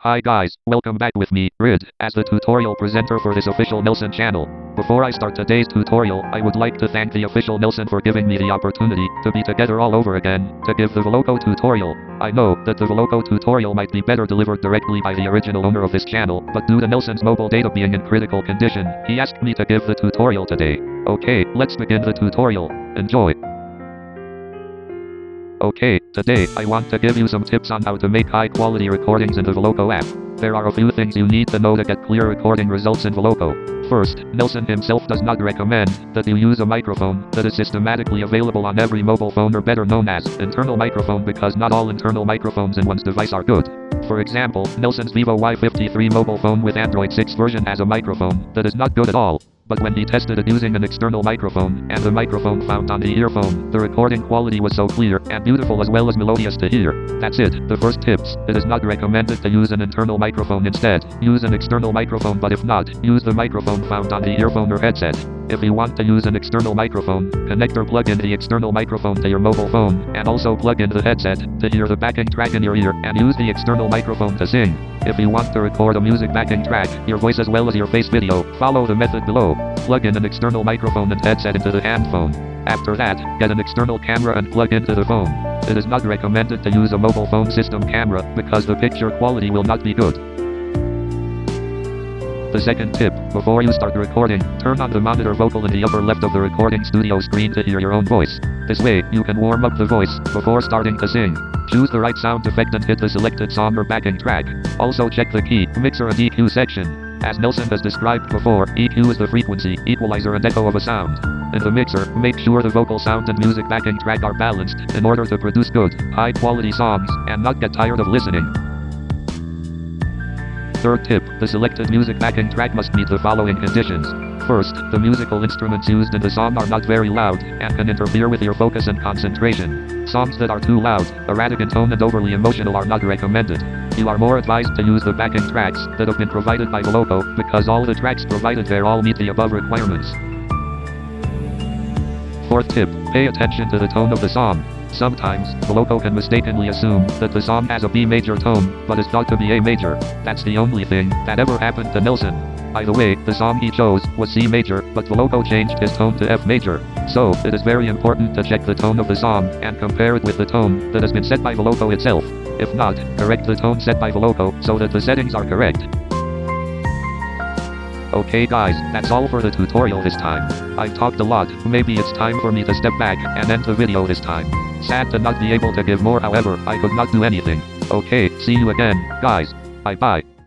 Hi guys, welcome back with me, Rid, as the tutorial presenter for this official Nelson channel. Before I start today's tutorial, I would like to thank the official Nelson for giving me the opportunity to be together all over again, to give the Voloco tutorial. I know that the Voloco tutorial might be better delivered directly by the original owner of this channel, but due to Nelson's mobile data being in critical condition, he asked me to give the tutorial today. Okay, let's begin the tutorial. Enjoy! Okay, today I want to give you some tips on how to make high quality recordings in the Voloco app. There are a few things you need to know to get clear recording results in Voloco. First, Nelson himself does not recommend that you use a microphone that is systematically available on every mobile phone, or better known as internal microphone, because not all internal microphones in one's device are good. For example, Nelson's Vivo Y53 mobile phone with Android 6 version has a microphone that is not good at all. But when he tested it using an external microphone, and the microphone found on the earphone, the recording quality was so clear and beautiful as well as melodious to hear. That's it, the first tips. It is not recommended to use an internal microphone. Instead, use an external microphone, but if not, use the microphone found on the earphone or headset. If you want to use an external microphone, connect or plug in the external microphone to your mobile phone, and also plug in the headset to hear the backing track in your ear, and use the external microphone to sing. If you want to record a music backing track, your voice as well as your face video, follow the method below. Plug in an external microphone and headset into the handphone. After that, get an external camera and plug into the phone. It is not recommended to use a mobile phone system camera, because the picture quality will not be good. The second tip, before you start recording, turn on the monitor vocal in the upper left of the recording studio screen to hear your own voice. This way, you can warm up the voice before starting to sing. Choose the right sound effect and hit the selected song or backing track. Also check the key, mixer and EQ section. As Nelson has described before, EQ is the frequency, equalizer and echo of a sound. In the mixer, make sure the vocal sound and music backing track are balanced, in order to produce good, high-quality songs, and not get tired of listening. Third tip, the selected music backing track must meet the following conditions. First, the musical instruments used in the song are not very loud, and can interfere with your focus and concentration. Songs that are too loud, erratic in tone and overly emotional are not recommended. You are more advised to use the backing tracks that have been provided by Voloco, because all the tracks provided there all meet the above requirements. Fourth tip, pay attention to the tone of the song. Sometimes, Voloco can mistakenly assume that the song has a B major tone, but is thought to be A major. That's the only thing that ever happened to Nelson. By the way, the song he chose was C major, but Voloco changed his tone to F major. So, it is very important to check the tone of the song, and compare it with the tone that has been set by Voloco itself. If not, correct the tone set by Voloco, so that the settings are correct. Okay guys, that's all for the tutorial this time. I've talked a lot, maybe it's time for me to step back and end the video this time. Sad to not be able to give more, however, I could not do anything. Okay, see you again, guys. Bye bye.